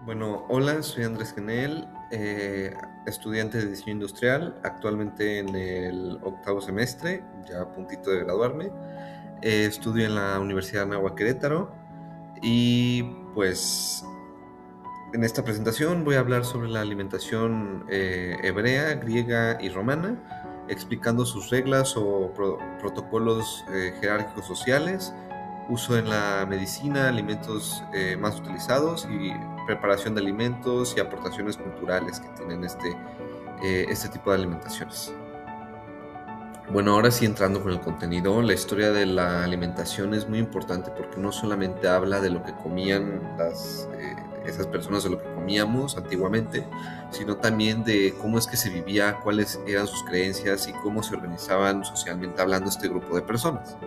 Bueno, hola, soy Andrés Genel, estudiante de diseño industrial, actualmente en el octavo semestre, ya a puntito de graduarme. Estudio en la Universidad de Anáhuac Querétaro y pues en esta presentación voy a hablar sobre la alimentación hebrea, griega y romana, explicando sus reglas o protocolos jerárquicos sociales, uso en la medicina, alimentos más utilizados y preparación de alimentos y aportaciones culturales que tienen este tipo de alimentaciones. Bueno, ahora sí entrando con el contenido, la historia de la alimentación es muy importante porque no solamente habla de lo que comían esas personas, de lo que comíamos antiguamente, sino también de cómo es que se vivía, cuáles eran sus creencias y cómo se organizaban socialmente hablando este grupo de personas.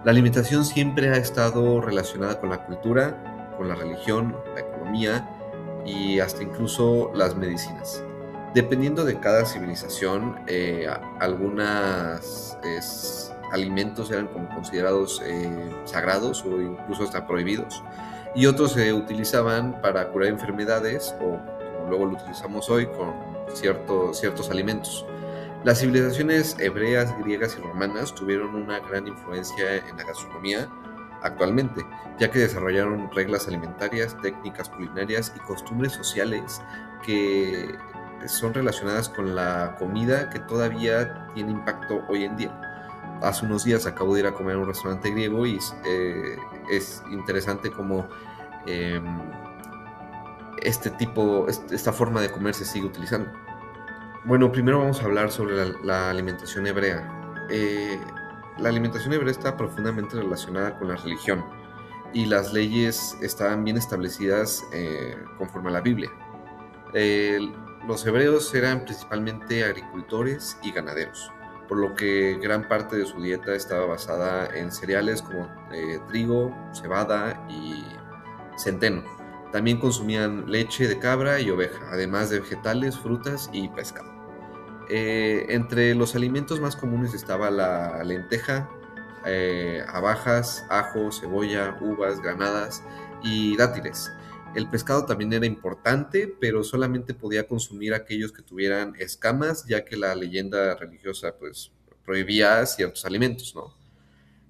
La alimentación siempre ha estado relacionada con la cultura, con la religión, la economía y hasta incluso las medicinas. Dependiendo de cada civilización, algunos alimentos eran como considerados sagrados o incluso hasta prohibidos, y otros se utilizaban para curar enfermedades o, como luego lo utilizamos hoy, con ciertos alimentos. Las civilizaciones hebreas, griegas y romanas tuvieron una gran influencia en la gastronomía actualmente, ya que desarrollaron reglas alimentarias, técnicas culinarias y costumbres sociales que son relacionadas con la comida, que todavía tiene impacto hoy en día. Hace unos días acabo de ir a comer a un restaurante griego y es interesante cómo eh, esta forma de comer se sigue utilizando. Bueno, primero vamos a hablar sobre la alimentación hebrea. La alimentación hebrea está profundamente relacionada con la religión y las leyes estaban bien establecidas conforme a la Biblia. Eh, los hebreos eran principalmente agricultores y ganaderos, por lo que gran parte de su dieta estaba basada en cereales como trigo, cebada y centeno. También consumían leche de cabra y oveja, además de vegetales, frutas y pescado. Entre los alimentos más comunes estaba la lenteja, habas, ajo, cebolla, uvas, granadas y dátiles. El pescado también era importante, pero solamente podía consumir aquellos que tuvieran escamas, ya que la leyenda religiosa pues prohibía ciertos alimentos, ¿no?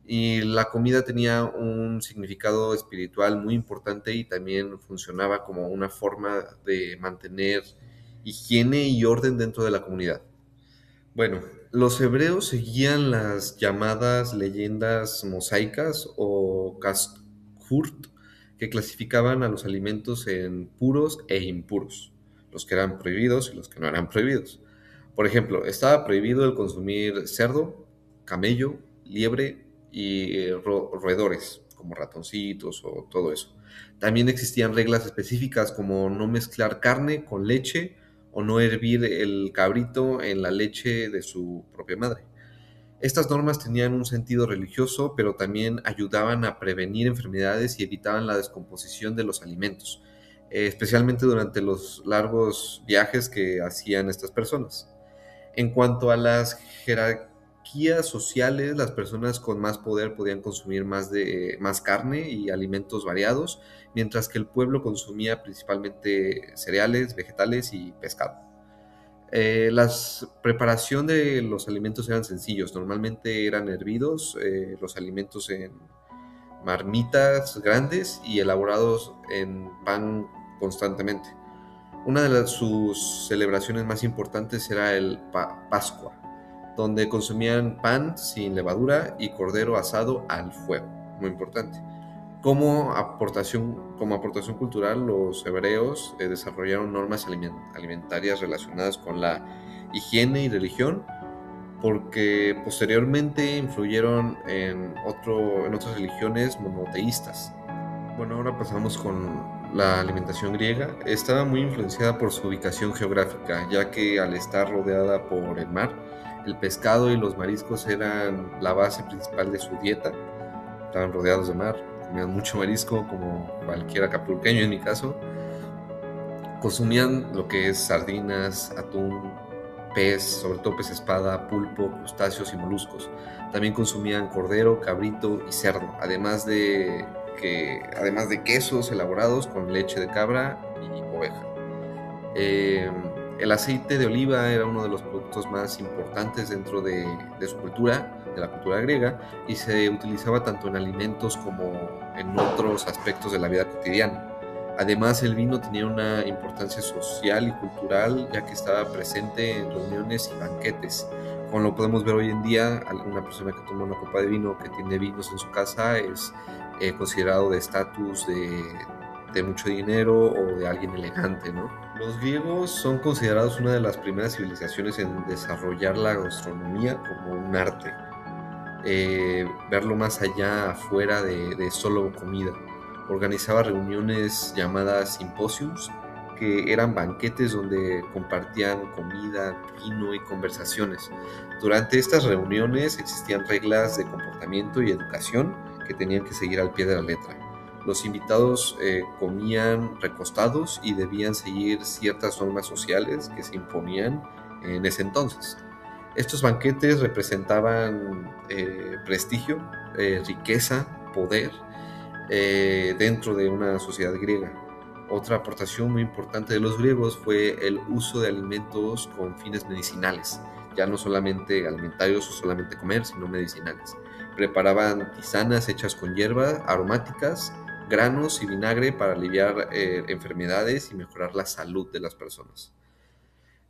Y la comida tenía un significado espiritual muy importante y también funcionaba como una forma de mantener higiene y orden dentro de la comunidad. Bueno, los hebreos seguían las llamadas leyendas mosaicas o Kashrut, que clasificaban a los alimentos en puros e impuros, los que eran prohibidos y los que no eran prohibidos. Por ejemplo, estaba prohibido el consumir cerdo, camello, liebre y roedores, como ratoncitos o todo eso. También existían reglas específicas como no mezclar carne con leche o no hervir el cabrito en la leche de su propia madre. Estas normas tenían un sentido religioso, pero también ayudaban a prevenir enfermedades y evitaban la descomposición de los alimentos, especialmente durante los largos viajes que hacían estas personas. En cuanto a las jerarquías sociales, las personas con más poder podían consumir más carne y alimentos variados, mientras que el pueblo consumía principalmente cereales, vegetales y pescado. La preparación de los alimentos eran sencillos, normalmente eran hervidos los alimentos en marmitas grandes y elaborados en pan constantemente. Una de sus celebraciones más importantes era el Pascua, donde consumían pan sin levadura y cordero asado al fuego, muy importante. Como aportación cultural, los hebreos desarrollaron normas alimentarias relacionadas con la higiene y religión, porque posteriormente influyeron en otras religiones monoteístas. Bueno, ahora pasamos con la alimentación griega. Estaba muy influenciada por su ubicación geográfica, ya que al estar rodeada por el mar, el pescado y los mariscos eran la base principal de su dieta. Estaban rodeados de mar, comían mucho marisco, como cualquier acapulqueño en mi caso. Consumían lo que es sardinas, atún, pez, sobre todo pez espada, pulpo, crustáceos y moluscos. También consumían cordero, cabrito y cerdo, además de que además de quesos elaborados con leche de cabra y oveja. Eh, el aceite de oliva era uno de los productos más importantes dentro de su cultura, de la cultura griega, y se utilizaba tanto en alimentos como en otros aspectos de la vida cotidiana. Además, el vino tenía una importancia social y cultural, ya que estaba presente en reuniones y banquetes. Como lo podemos ver hoy en día, alguna persona que toma una copa de vino, que tiene vinos en su casa, es considerado de estatus de mucho dinero o de alguien elegante, ¿no? Los griegos son considerados una de las primeras civilizaciones en desarrollar la gastronomía como un arte, verlo más allá, afuera de solo comida. Organizaba reuniones llamadas simposiums, que eran banquetes donde compartían comida, vino y conversaciones. Durante estas reuniones existían reglas de comportamiento y educación que tenían que seguir al pie de la letra. Los invitados comían recostados y debían seguir ciertas normas sociales que se imponían en ese entonces. Estos banquetes representaban prestigio, riqueza, poder dentro de una sociedad griega. Otra aportación muy importante de los griegos fue el uso de alimentos con fines medicinales, ya no solamente alimentarios o solamente comer, sino medicinales. Preparaban tisanas hechas con hierbas aromáticas, granos y vinagre para aliviar enfermedades y mejorar la salud de las personas.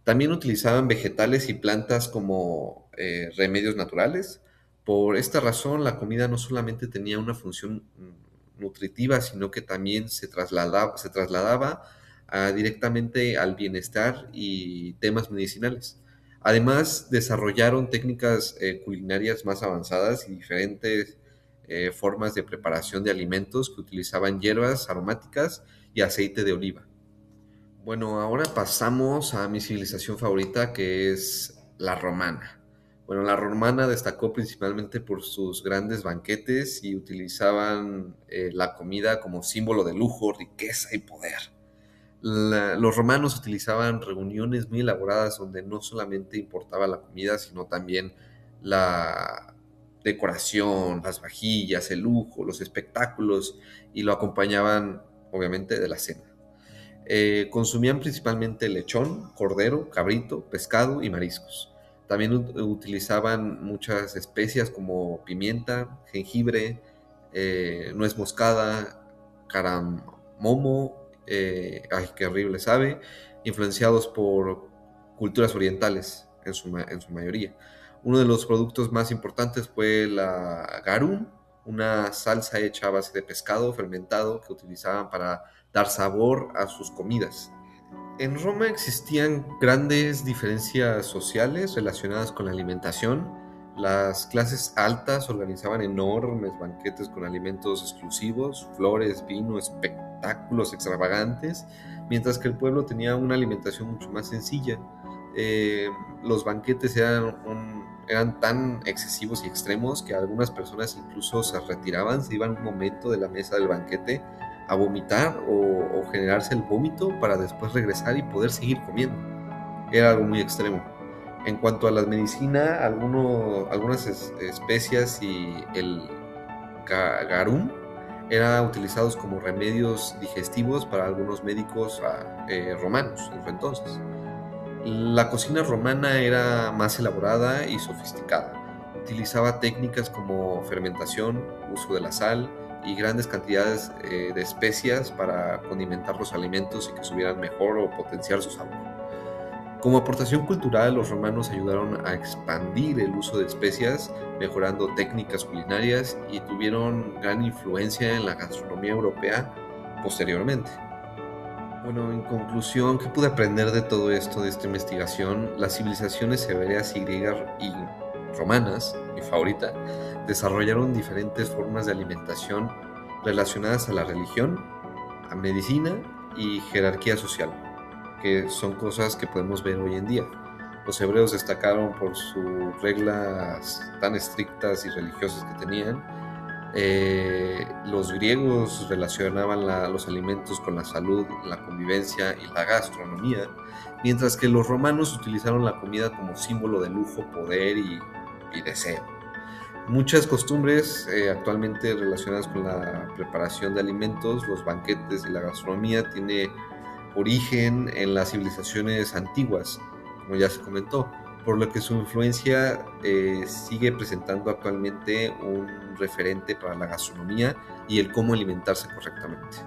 También utilizaban vegetales y plantas como remedios naturales. Por esta razón, la comida no solamente tenía una función nutritiva, sino que también se trasladaba directamente al bienestar y temas medicinales. Además, desarrollaron técnicas culinarias más avanzadas y diferentes formas de preparación de alimentos que utilizaban hierbas aromáticas y aceite de oliva. Bueno, ahora pasamos a mi civilización favorita, que es la romana. Bueno, la romana destacó principalmente por sus grandes banquetes y utilizaban la comida como símbolo de lujo, riqueza y poder. Los romanos utilizaban reuniones muy elaboradas donde no solamente importaba la comida, sino también la decoración, las vajillas, el lujo, los espectáculos, y lo acompañaban obviamente de la cena. Consumían principalmente lechón, cordero, cabrito, pescado y mariscos. También utilizaban muchas especias como pimienta, jengibre, nuez moscada, caramomo, ay, qué horrible sabe, influenciados por culturas orientales en su mayoría. Uno de los productos más importantes fue la garum, una salsa hecha a base de pescado fermentado que utilizaban para dar sabor a sus comidas. En Roma existían grandes diferencias sociales relacionadas con la alimentación. Las clases altas organizaban enormes banquetes con alimentos exclusivos, flores, vino, espectáculos extravagantes, mientras que el pueblo tenía una alimentación mucho más sencilla. Los banquetes eran tan excesivos y extremos que algunas personas incluso se retiraban, se iban un momento de la mesa del banquete a vomitar o generarse el vómito para después regresar y poder seguir comiendo. Era algo muy extremo. En cuanto a la medicina, algunas especias y el garum eran utilizados como remedios digestivos para algunos médicos romanos en su entonces. La cocina romana era más elaborada y sofisticada. Utilizaba técnicas como fermentación, uso de la sal y grandes cantidades de especias para condimentar los alimentos y que subieran mejor o potenciar su sabor. Como aportación cultural, los romanos ayudaron a expandir el uso de especias, mejorando técnicas culinarias y tuvieron gran influencia en la gastronomía europea posteriormente. Bueno, en conclusión, ¿qué pude aprender de todo esto, de esta investigación? Las civilizaciones hebreas y griegas y romanas, mi favorita, desarrollaron diferentes formas de alimentación relacionadas a la religión, a medicina y jerarquía social, que son cosas que podemos ver hoy en día. Los hebreos destacaron por sus reglas tan estrictas y religiosas que tenían. Los griegos relacionaban los alimentos con la salud, la convivencia y la gastronomía, mientras que los romanos utilizaron la comida como símbolo de lujo, poder y deseo. Muchas costumbres actualmente relacionadas con la preparación de alimentos, los banquetes y la gastronomía tiene origen en las civilizaciones antiguas, como ya se comentó, por lo que su influencia sigue presentando actualmente un referente para la gastronomía y el cómo alimentarse correctamente.